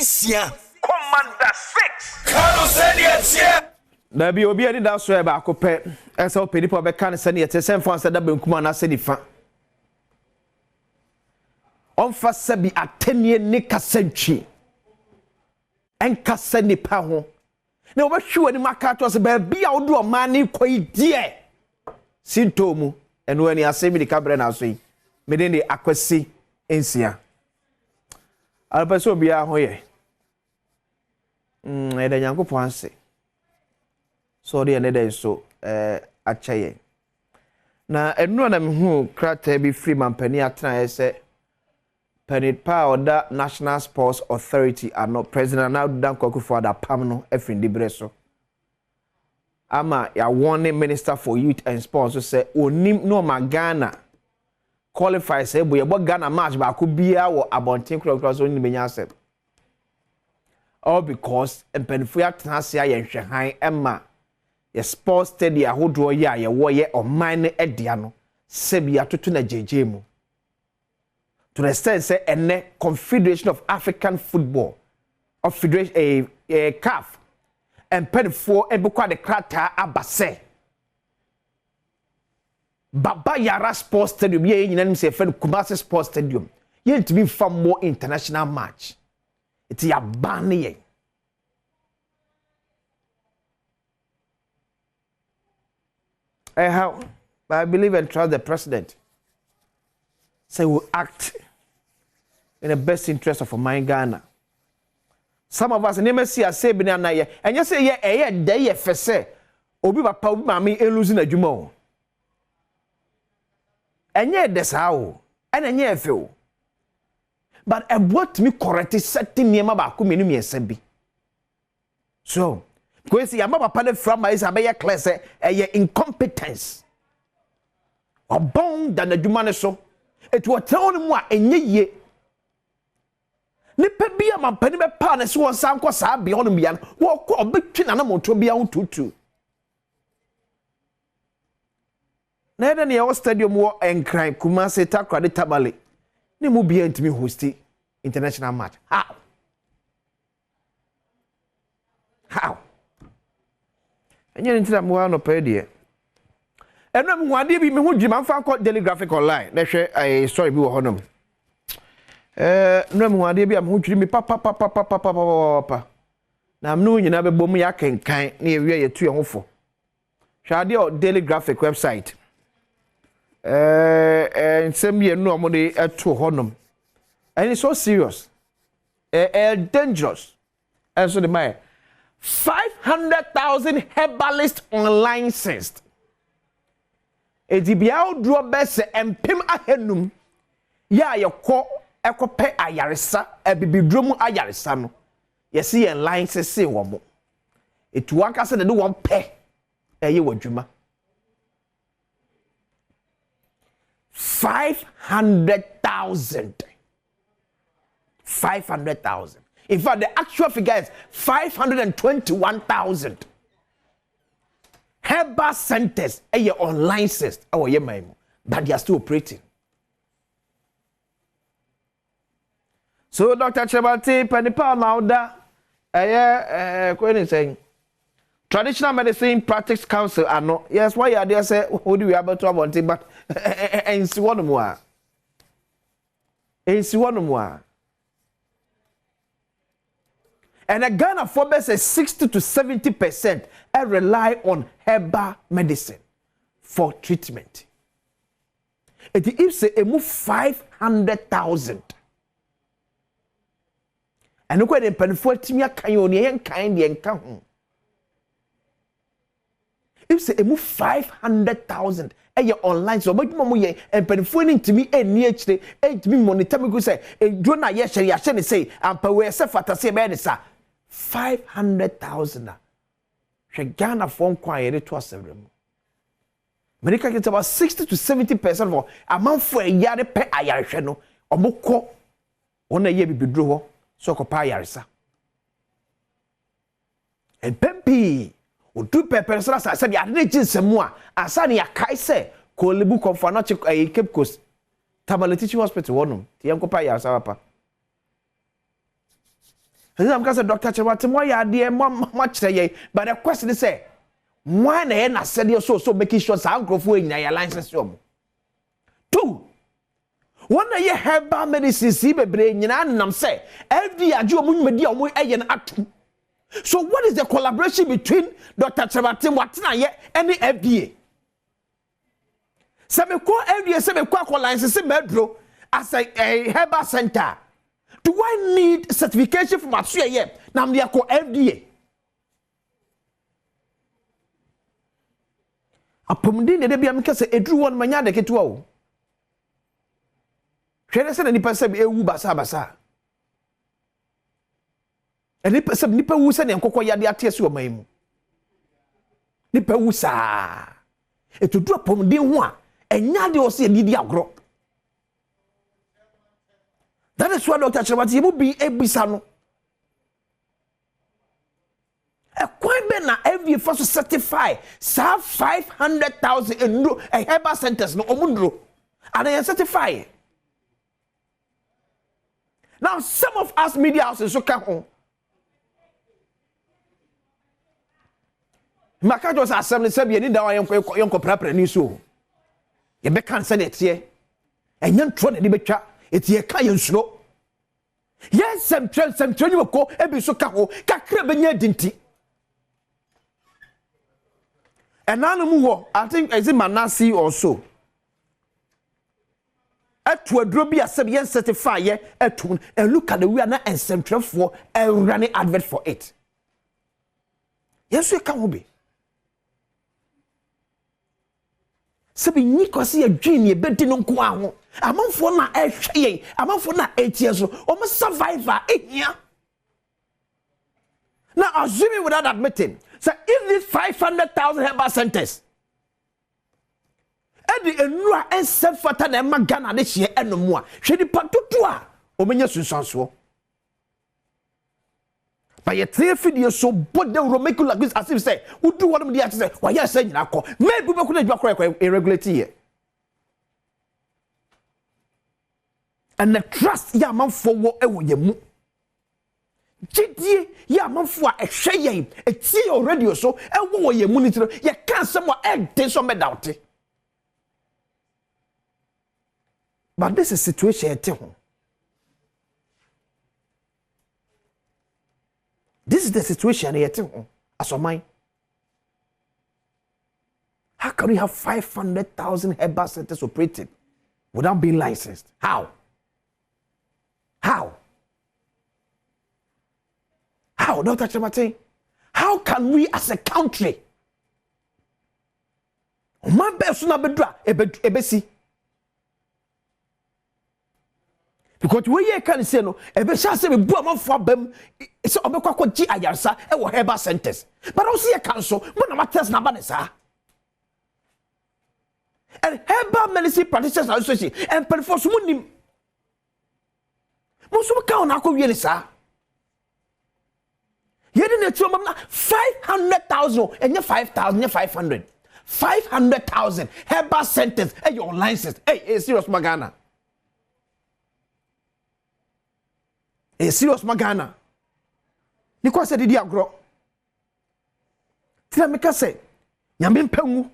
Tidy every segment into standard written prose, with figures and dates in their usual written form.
Insia Commander 6 Kano Senior na bi obi ani da so e ba akopɛ ɛsɛ o pedi po be kan sɛ ne yɛte sɛ mfa sɛ da benkum ana sɛ nifa ɔmfa sɛ bi atenie ne kasantwi ɛnkasa nipa ho na obɛhwe wani maka to sɛ ba bia wo do ɔma ne kɔyi die sintomu ɛno ani asɛm ni kabrɛ na so yi mede ne akwasi ensia alpɛsɛ obi a ho yɛ ɛda nyankopɔn ase so de ne so akyɛye na ɛno na mehu krata bi free mampani atena ɛsɛ panipa oda National Sports Authority ano President na Adom Kwakufu ada pam no afindi bre so ama ya warning Minister for Youth and Sports so say onim no magana qualify say bo ye bo Ghana match ba ko bia wo abonten kura so onim benya asem all because empanifo ya tena ase aye nhwehan emma ye sports stadium ahodo ye ye wo ye oman ne edia no sebia toto na jeje mu to the extent say ene Confederation of African Football of Federation CAF empanifo ebekwa de krata abase Baba Yara Sports Stadium ye nyinam se fe Kumasi Sports Stadium ye ntimi fa more international match it ya ban ye how I believe and trust the president say will act in the best interest of my Ghana. Some of us never see a say na ye and you say ye day ye fese obi papa obi mami losing adwuma enye desao and enye efe but what me correct certain niema ba ko menu miensa bi so because see ama papa ne from is abeya clear say incompetence obon dan adwuma ne so it will tell them what enye ye nipa bia mampani be pa ne so won san ko saa bia hono bia wo ko obetwi na na moto bia wo tutu na eda ne yo stadium wo enkran Kumasi Takrade Tabale ne mu bia ntimi hosti international match how enye ntina mo ano pa de eno mu ade bi me hu dwuma fa ko Daily Graphic online na hwe story bi wo honom no mu ade bi am hu twiri mi papa na mnu nyina be bom ya kenkan na ewie ye tu ye hofo hwe ade o Daily Graphic website nsem ye no mo de eto honom and it's so serious dangerous and so the my 500,000 herbalist unlicensed edibia odro bese empem ahenum ya yekọ ekope ayaresa ebibidromu ayaresa no yesi ye license se wo mo etu aka se de won pe eye wadwuma 500,000 in fact the actual figure is 521,000 herbal centers eye unlicensed awo ye man but they are still operating. So Dr. Chebati panipa nauda ko saying Traditional Medicine Practice Council ano yes why you there say who do we able to about it but ensi one more and a Ghana for best 60 to 70% rely on herbal medicine for treatment. It if say a move 500,000 and look at the penfo timia kan yo ne kan de enka ho if say a move 500,000 eye online so badwuma mo ye penfo ni ntimi eni akire ntimi monitor me go say e dro na ye hye ya ne say ampa we se fatase be ne sa 500,000 hwe Ghana for kwan ye to asewrem America gets about 60 to 70% of amount for a yare pe ayarehwe no omokọ wona ye bibidro ho so ko pa ayaresa and pempi o du pepper sa se dia de ginsemu a asa ne yakai se ko lebu konfa no che Cape Coast Tamale Teaching Hospital wonum ti yanko pa ayaresa papa I'm going to Dr. Chawati, why are there much say? But the question is, why na said you so making sure some growth in your license? 2. One year herbal medicine, see, brain, and say, every adjo media ayen atom. So, what is the collaboration between Dr. Chawati Watana and the FDA? Some call FDA, some call license, medro as a herbal center. Do I need certification from Australia? Now, I'm call FDA. A pomdin, the baby, because a true one mania de ketuo. Share any person a ubasa basa. And the person nipper who send and cocoa yadia tears to a maim. Nipper wusa. Et to drop pomdin one, and yadi or see a Lydia grow. That is why Dr. Chawati will be a bisano. A quite better every first certify, sir 500,000 and no a herbal centers no omundro. And I certify. Now, some of us media houses so come home. Makajo Asem said, you need our young prepare new so. You be can't it here. And young tron and the it's ye kayan slow. Yes, some train you go, and be so caho, cacrabenya dinty. And now, I think as in Manasi or so. At to a drobby as a certify at tune and look at the winner and central for a running advert for it. Yes, we can be. Sabi niko si adwini bedi no nko aho amanfo na ehwe amanfo na etie so o survivor ehia. Now assuming without admitting, so if these 500,000 herbal centers edi enura ensem fata na magana de hye enomo a hwe di patoto a o menya sunsanso. But your 3 video so but they will make you like this as if say, who do what them dey say? Why you saying na call? Maybe we could do irregularity here. And the trust ya man for wo e wo yemu. Gidie ya man for a hwe ye, e tie already so e wo yemu ni tiro. You can't someone e so me doubt. But this is situation at home. This is the situation here as of mine. How can we have 500,000 herbal centers operating without being licensed? How? How? How, Dr. Chawati? How can we as a country? Man best na bedra ebesi. Because we can say no, ebe sha say be bu amanfo abam so obekwa kwaji ayarsa e wo herbal centers. But also ye council, mo na matters na ba ne sa. And herbal medicine practitioners association and perforce mo nim. Mo so ka ona akọ wie ni sa. Ye dey na tuo na 500,000 and 5,000 500. 500,000 herbal centers e your license. Hey, serious magana. A serious magana. Niko se didi agro. Tina meka se nyame mpangu.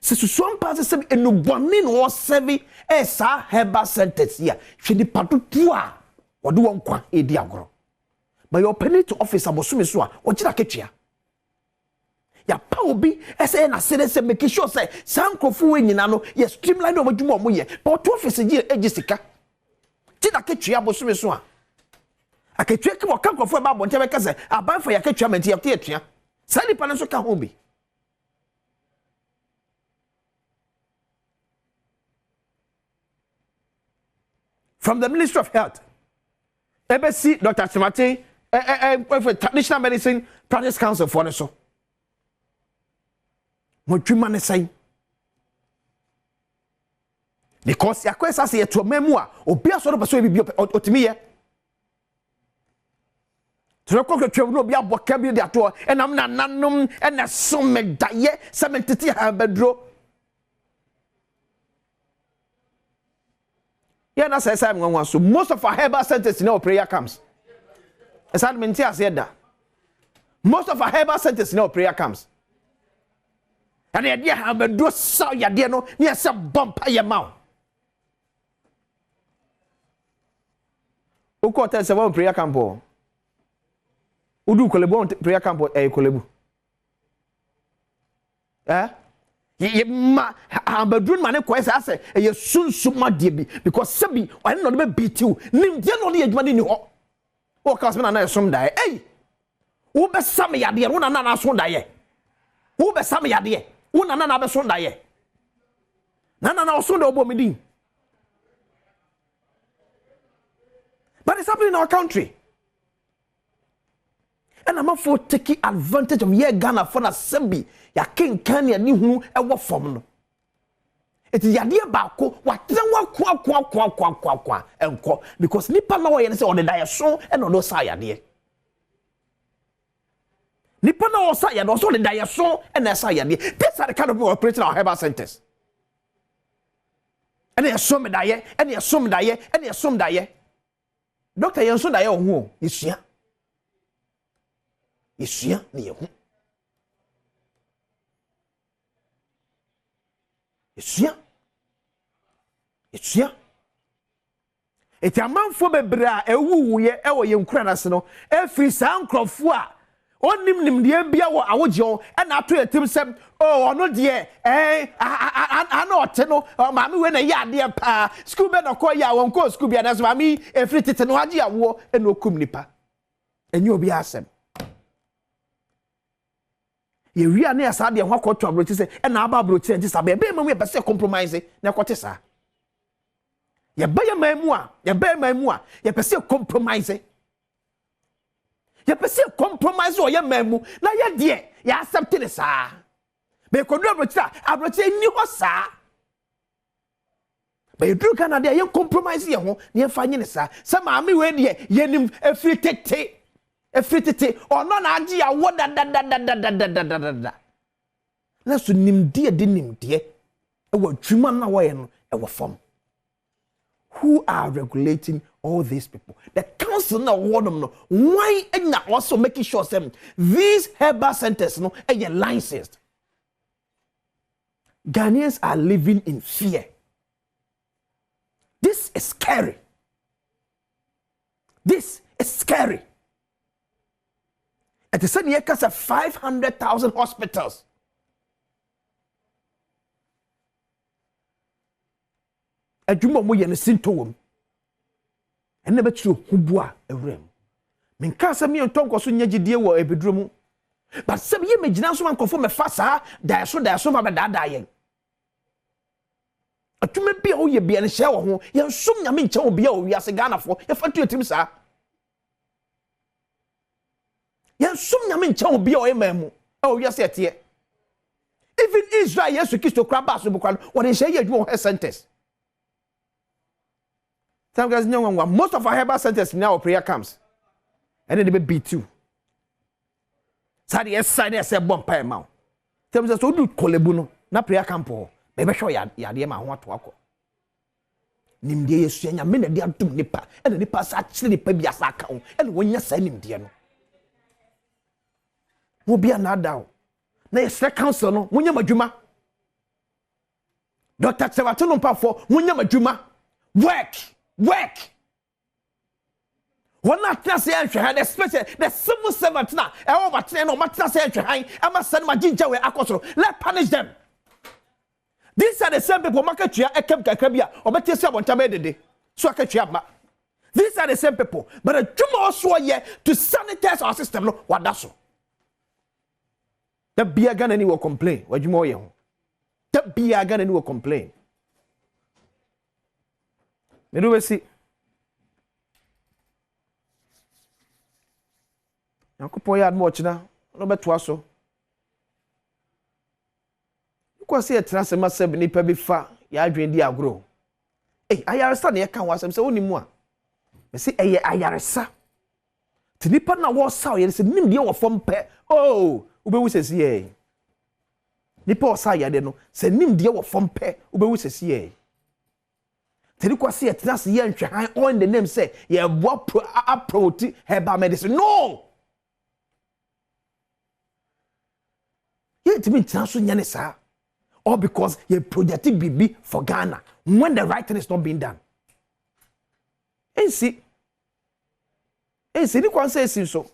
Se susuam pa se enu boni no serve esa herbal centers here. Hwe di patutu a wode won kwa edi agro. But your penny to office abosume so a ogina ketua. Ya pa obi ese na se make sure say sankrofo we nyina no ye streamline obadwuma omo ye. But to office gi egisika. Tina ketua abosume so a aketwe ke wo kankofo ba bonte be kase abanfa ya ketwa menti ya tetua sani pa nso ka hobi from the Ministry of Health EBC Dr. Chawati Traditional Medicine Practice Council for ne so mo twima ne sai because yakwesa se yeto memu a obi aso do paso bi otimi ye to ko twem no bia boka bi de ato enam na nanom ena so medaye sementiti ha bedro yeah na say nwanwa so most of our herbal centers in our prayer camps Assignment here said that. Most of our herbal centers now prayer camps. And the idea have a do saw ya dear no near some bump your mouth. Uko tell seven prayer camp. Udu kolebo prayer camp kolebu. Ye ma ambadrun mane kwese ase ye sunsuma de bi because sebi wan no be beat you nim de no de adwuma ni ho o ka se na som dai eh wo be sam ya de wo na so dai wo be sam ya de wo na be so dai na so da obo medin. But it's happening in our country. And I'm for taking advantage of ye Ghana for na sembi ya ken kan ya ni hu e wo fom no. It is yade ba ko watren kwa enko because nipa na wo ye say on the die so e no do sa yade. Nipa na wo sa yade so the die so e na sa yade. These are the kind of people operating our herbal centers. And they assume daye, and they assume daye, and they assume daye. Doctor Yanso daye ohu yesua. Yesua na yehu. Yesua. Eti amanfo bebra ewuwuye ewo ye nkura na se no efri sa nkrofo a onim de bia wo awogye e na ato etim sem oh ono de ana ote no maami we na ye ade pa school be no ko ya won ko school bia na so maami efri tete no age awo e no kum nipa enye obi asem ye wi ana asa de ho akoto abrochi se e na aba abrochi enti sabe be mamu e pese compromise na kote sa ye ba ye mamu a ye pese compromise. You perceive compromise or your memu. Now you dear, you accept it, sir. Because you abroach ni sir. But you do Canada, you compromise your home, you find sir. Some army when ye nim a free tete, or non idea what da. Let's nim dear, didn't dear. A word Truman away and a form. Who are regulating all these people? The council now warn them no. Why and also making sure them these herbal centers no are licensed. Ghanaians are living in fear. This is scary. This is scary. At the same year, 500,000 hospitals. Adwuma mo ye ne sintowom enne betru hubua ewrem menka se me ntonko so nyagidie wo ebedromu but se ye megina so mankofo me fa saa da so ma be da yen atuma bia wo ye bia ne hye wo ho ye nsom nyame nche wo bia wo wiase Ghanafo ye fa tu etim saa ye nsom nyame nche wo bia wo emamu e wo wiase ete even Israel Yesu Kristo kra ba so bukwa wo de hye ye adwuma wo centers. Most of our herbal centers now prayer camps. And then they beat you. Sadi side say bomb pay mount. Tell me so do kolebuno na prayer camp o. Be show ya de ma ho ato akọ. Nimde yesu anya me na de adum nipa. E na nipa sa kire nipa bia sa ka ho. E na wonya sa nimde no. Wo bia na da o. Na yes council no wonya madwuma. Dr. Sewato no pafo wonya madwuma. Work. One not say especially the civil servant now. I over train no matter say I must send my ginger way akosoro. Let's punish them. These are the same people market ya ekem kakrabia obeti say abontama dede. So akatwa ma. These are the same people. But a juma also here to sanitize our system no wadaso. The beer gun any will complain. What you more young? The beer gun any will complain. Me do we see. Yankopon ya admo china no beto so. Ko se etrase maseb ni pa bi fa ya adwen di agro. Ayaresa na ye kan wasem se woni mu a. Me se eye ayaresa. Ti nipa na wo saw ye se nim de wo fom pe. Oh, ubewu sesi ye. Nipa o sa ya de no se nim de wo fom pe ubewu sesi ye. Tell Kwasi etnas ye ntwe all in the name say ye boa promote herbal medicine. No. Ye to me so nyane sa. All because ye projecting BB for Ghana when the right thing is not being done. And see the kwan say so.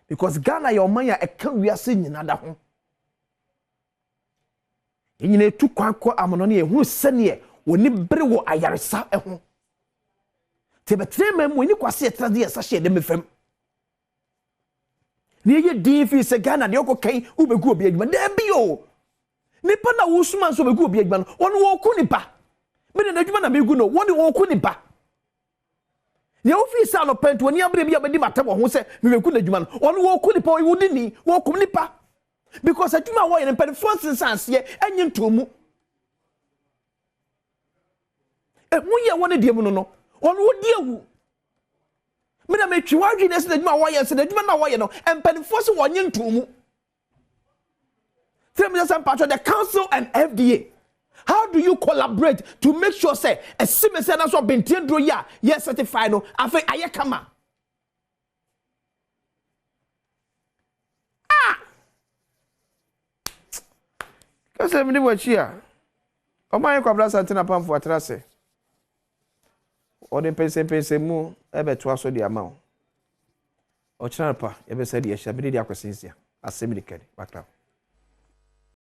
Because Ghana your man ya eka wiase nyinada ho. Enyine tu kwan ko amono ne ehunu sene woni bere wo ayaresa eho. Tebetre mem woni kwase etrade yesa hye de mefam. Ne ye din fi se Ghana de okokan ubegu obi adwuma da bi o. Nipa na wo suma so begu obi adwuma no woni wo ku nipa. Me na adwuma na megu no woni wo ku nipa. Ne office no pent woni abre bi abedi matabo ho se meweku na adwuma no woni wo ku nipa wo di ni wo ku nipa. Because adwuma wo ye nipa for sense ye enye ntomu. Mu ye woni de mu no woni wo di ewu. Me na metwi wadwi na se adwuma wo ye se adwuma na wo ye no empanifo se wonye ntomu. Tell me the council and FDA. How do you collaborate to make sure say a semester that's what been tendro ya yes certified no afa aye kama. Kase me ni wachia. O man kwa bla santina pam for atrase. O de pense mu ebe to aso di ama o. O chana pa ebe se di ehia me di akwasinsia. Asem di kedi bakra.